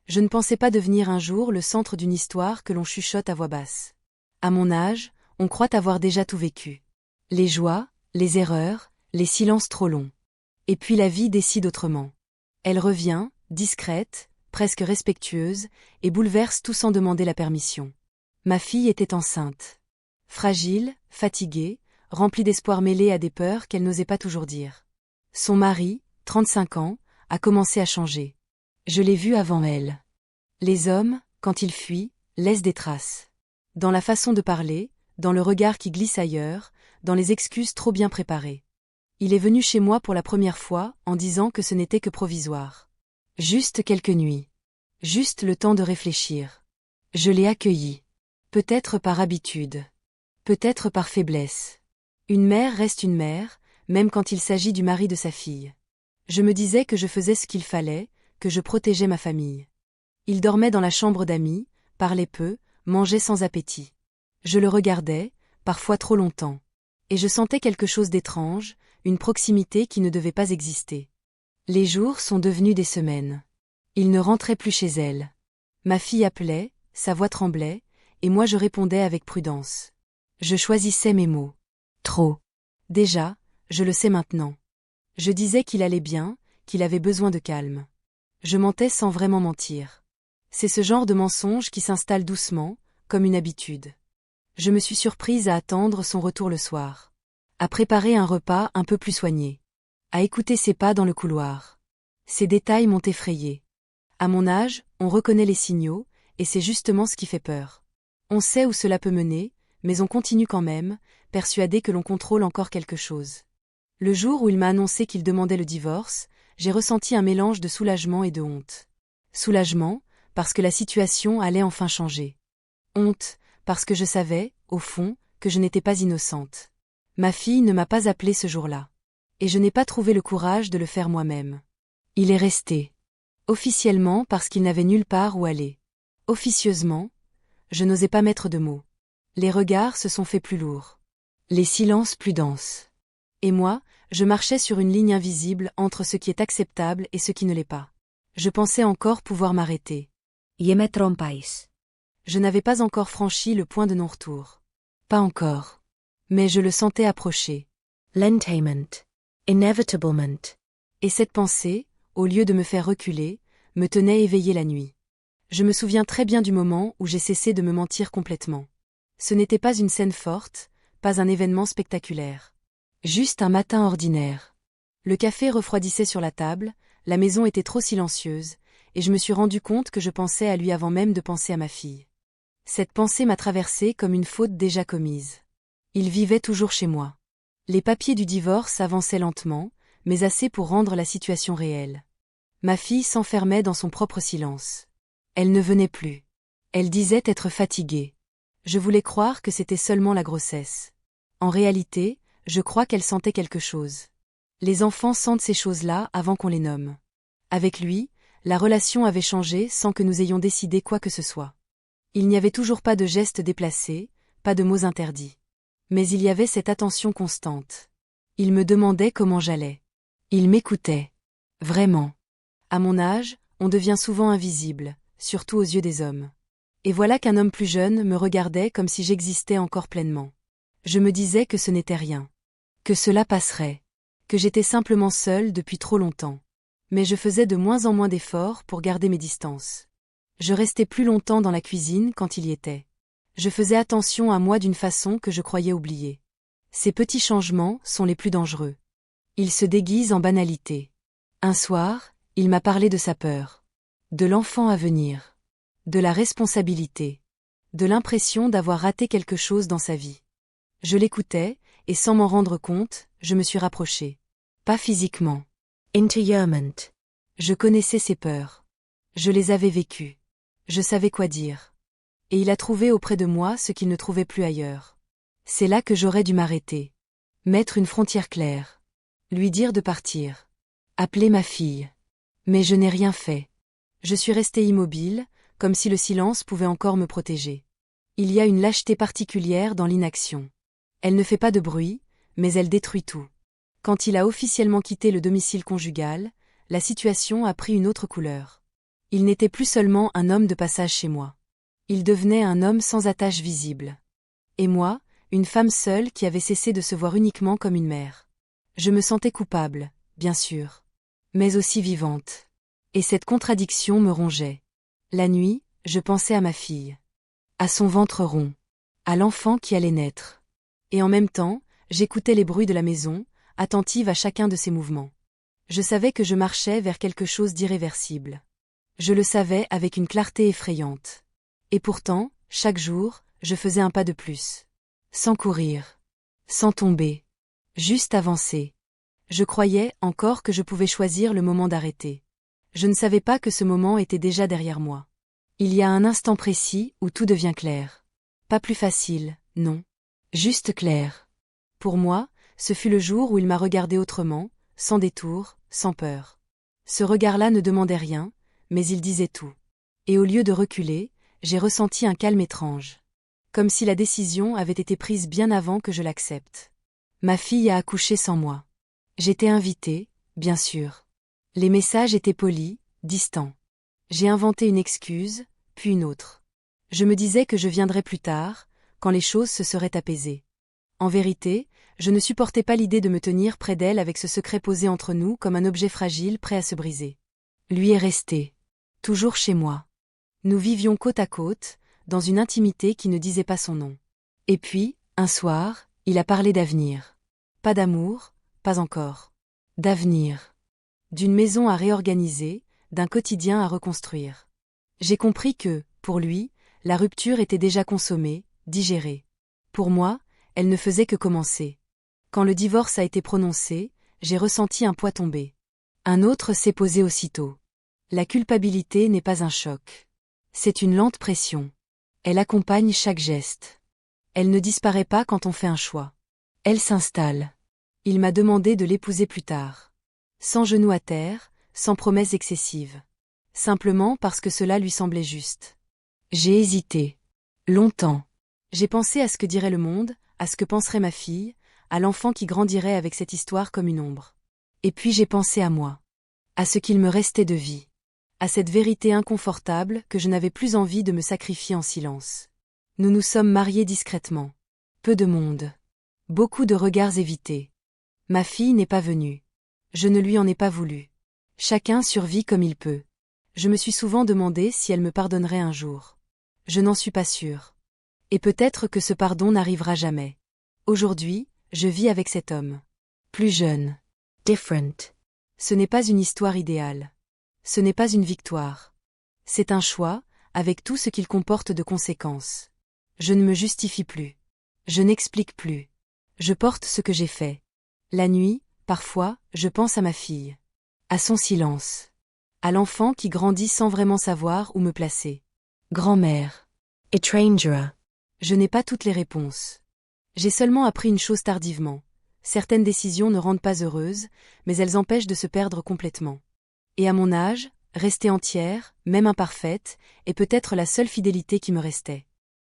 Je ne pensais pas devenir un jour le centre d'une histoire que l'on chuchote à voix basse. À mon âge, on croit avoir déjà tout vécu. Les joies, les erreurs, les silences trop longs. Et puis la vie décide autrement. Elle revient, discrète, presque respectueuse, et bouleverse tout sans demander la permission. Ma fille était enceinte. Fragile, fatiguée, remplie d'espoir mêlé à des peurs qu'elle n'osait pas toujours dire. Son mari, 35 ans, a commencé à changer. Je l'ai vu avant elle. Les hommes, quand ils fuient, laissent des traces. Dans la façon de parler, dans le regard qui glisse ailleurs, dans les excuses trop bien préparées. Il est venu chez moi pour la première fois en disant que ce n'était que provisoire. Juste quelques nuits. Juste le temps de réfléchir. Je l'ai accueilli. Peut-être par habitude. Peut-être par faiblesse. Une mère reste une mère, même quand il s'agit du mari de sa fille. Je me disais que je faisais ce qu'il fallait, que je protégeais ma famille. Il dormait dans la chambre d'amis, parlait peu, mangeait sans appétit. Je le regardais, parfois trop longtemps. Et je sentais quelque chose d'étrange, une proximité qui ne devait pas exister. Les jours sont devenus des semaines. Il ne rentrait plus chez elle. Ma fille appelait, sa voix tremblait, et moi je répondais avec prudence. Je choisissais mes mots. Trop. Déjà, je le sais maintenant. Je disais qu'il allait bien, qu'il avait besoin de calme. Je mentais sans vraiment mentir. C'est ce genre de mensonge qui s'installe doucement, comme une habitude. Je me suis surprise à attendre son retour le soir. À préparer un repas un peu plus soigné. À écouter ses pas dans le couloir. Ces détails m'ont effrayée. À mon âge, on reconnaît les signaux, et c'est justement ce qui fait peur. On sait où cela peut mener, mais on continue quand même, persuadé que l'on contrôle encore quelque chose. Le jour où il m'a annoncé qu'il demandait le divorce, j'ai ressenti un mélange de soulagement et de honte. Soulagement, parce que la situation allait enfin changer. Honte, parce que je savais, au fond, que je n'étais pas innocente. Ma fille ne m'a pas appelée ce jour-là. Et je n'ai pas trouvé le courage de le faire moi-même. Il est resté. Officiellement parce qu'il n'avait nulle part où aller. Officieusement, je n'osais pas mettre de mots. Les regards se sont faits plus lourds. Les silences plus denses. Et moi, je marchais sur une ligne invisible entre ce qui est acceptable et ce qui ne l'est pas. Je pensais encore pouvoir m'arrêter. Je me trompais. Je n'avais pas encore franchi le point de non-retour. Pas encore. Mais je le sentais approcher. Lentament. Inevitablement. Et cette pensée, au lieu de me faire reculer, me tenait éveillée la nuit. Je me souviens très bien du moment où j'ai cessé de me mentir complètement. Ce n'était pas une scène forte, pas un événement spectaculaire. Juste un matin ordinaire. Le café refroidissait sur la table, la maison était trop silencieuse, et je me suis rendu compte que je pensais à lui avant même de penser à ma fille. Cette pensée m'a traversée comme une faute déjà commise. Il vivait toujours chez moi. Les papiers du divorce avançaient lentement, mais assez pour rendre la situation réelle. Ma fille s'enfermait dans son propre silence. Elle ne venait plus. Elle disait être fatiguée. Je voulais croire que c'était seulement la grossesse. En réalité, je crois qu'elle sentait quelque chose. Les enfants sentent ces choses-là avant qu'on les nomme. Avec lui, la relation avait changé sans que nous ayons décidé quoi que ce soit. Il n'y avait toujours pas de gestes déplacés, pas de mots interdits. Mais il y avait cette attention constante. Il me demandait comment j'allais. Il m'écoutait. Vraiment. À mon âge, on devient souvent invisible, surtout aux yeux des hommes. Et voilà qu'un homme plus jeune me regardait comme si j'existais encore pleinement. Je me disais que ce n'était rien. Que cela passerait. Que j'étais simplement seule depuis trop longtemps. Mais je faisais de moins en moins d'efforts pour garder mes distances. Je restais plus longtemps dans la cuisine quand il y était. Je faisais attention à moi d'une façon que je croyais oublier. Ces petits changements sont les plus dangereux. Ils se déguisent en banalité. Un soir, il m'a parlé de sa peur. De l'enfant à venir. De la responsabilité. De l'impression d'avoir raté quelque chose dans sa vie. Je l'écoutais, et sans m'en rendre compte, je me suis rapprochée. Pas physiquement. Intérieurement. Je connaissais ses peurs. Je les avais vécues. Je savais quoi dire. Et il a trouvé auprès de moi ce qu'il ne trouvait plus ailleurs. C'est là que j'aurais dû m'arrêter. Mettre une frontière claire. Lui dire de partir. Appeler ma fille. Mais je n'ai rien fait. Je suis restée immobile, comme si le silence pouvait encore me protéger. Il y a une lâcheté particulière dans l'inaction. Elle ne fait pas de bruit, mais elle détruit tout. Quand il a officiellement quitté le domicile conjugal, la situation a pris une autre couleur. Il n'était plus seulement un homme de passage chez moi. Il devenait un homme sans attache visible. Et moi, une femme seule qui avait cessé de se voir uniquement comme une mère. Je me sentais coupable, bien sûr. Mais aussi vivante. Et cette contradiction me rongeait. La nuit, je pensais à ma fille. À son ventre rond. À l'enfant qui allait naître. Et en même temps, j'écoutais les bruits de la maison, attentive à chacun de ses mouvements. Je savais que je marchais vers quelque chose d'irréversible. Je le savais avec une clarté effrayante. Et pourtant, chaque jour, je faisais un pas de plus. Sans courir. Sans tomber. Juste avancer. Je croyais encore que je pouvais choisir le moment d'arrêter. Je ne savais pas que ce moment était déjà derrière moi. Il y a un instant précis où tout devient clair. Pas plus facile, non. Juste clair. Pour moi, ce fut le jour où il m'a regardé autrement, sans détour, sans peur. Ce regard-là ne demandait rien, mais il disait tout. Et au lieu de reculer, j'ai ressenti un calme étrange. Comme si la décision avait été prise bien avant que je l'accepte. Ma fille a accouché sans moi. J'étais invitée, bien sûr. Les messages étaient polis, distants. J'ai inventé une excuse, puis une autre. Je me disais que je viendrais plus tard, quand les choses se seraient apaisées. En vérité, je ne supportais pas l'idée de me tenir près d'elle avec ce secret posé entre nous comme un objet fragile prêt à se briser. Lui est resté. Toujours chez moi. Nous vivions côte à côte, dans une intimité qui ne disait pas son nom. Et puis, un soir, il a parlé d'avenir. Pas d'amour, pas encore. D'avenir. D'une maison à réorganiser, d'un quotidien à reconstruire. J'ai compris que, pour lui, la rupture était déjà consommée, digérée. Pour moi, elle ne faisait que commencer. Quand le divorce a été prononcé, j'ai ressenti un poids tomber. Un autre s'est posé aussitôt. La culpabilité n'est pas un choc. C'est une lente pression. Elle accompagne chaque geste. Elle ne disparaît pas quand on fait un choix. Elle s'installe. Il m'a demandé de l'épouser plus tard. Sans genoux à terre, sans promesses excessives. Simplement parce que cela lui semblait juste. J'ai hésité. Longtemps. J'ai pensé à ce que dirait le monde, à ce que penserait ma fille, à l'enfant qui grandirait avec cette histoire comme une ombre. Et puis j'ai pensé à moi. À ce qu'il me restait de vie. À cette vérité inconfortable que je n'avais plus envie de me sacrifier en silence. Nous nous sommes mariés discrètement. Peu de monde. Beaucoup de regards évités. Ma fille n'est pas venue. Je ne lui en ai pas voulu. Chacun survit comme il peut. Je me suis souvent demandé si elle me pardonnerait un jour. Je n'en suis pas sûre. Et peut-être que ce pardon n'arrivera jamais. Aujourd'hui, je vis avec cet homme. Plus jeune. Different. Ce n'est pas une histoire idéale. Ce n'est pas une victoire. C'est un choix, avec tout ce qu'il comporte de conséquences. Je ne me justifie plus. Je n'explique plus. Je porte ce que j'ai fait. La nuit, parfois, je pense à ma fille. À son silence. À l'enfant qui grandit sans vraiment savoir où me placer. Grand-mère. Estrangera. Je n'ai pas toutes les réponses. J'ai seulement appris une chose tardivement. Certaines décisions ne rendent pas heureuse, mais elles empêchent de se perdre complètement. Et à mon âge, rester entière, même imparfaite, est peut-être la seule fidélité qui me restait.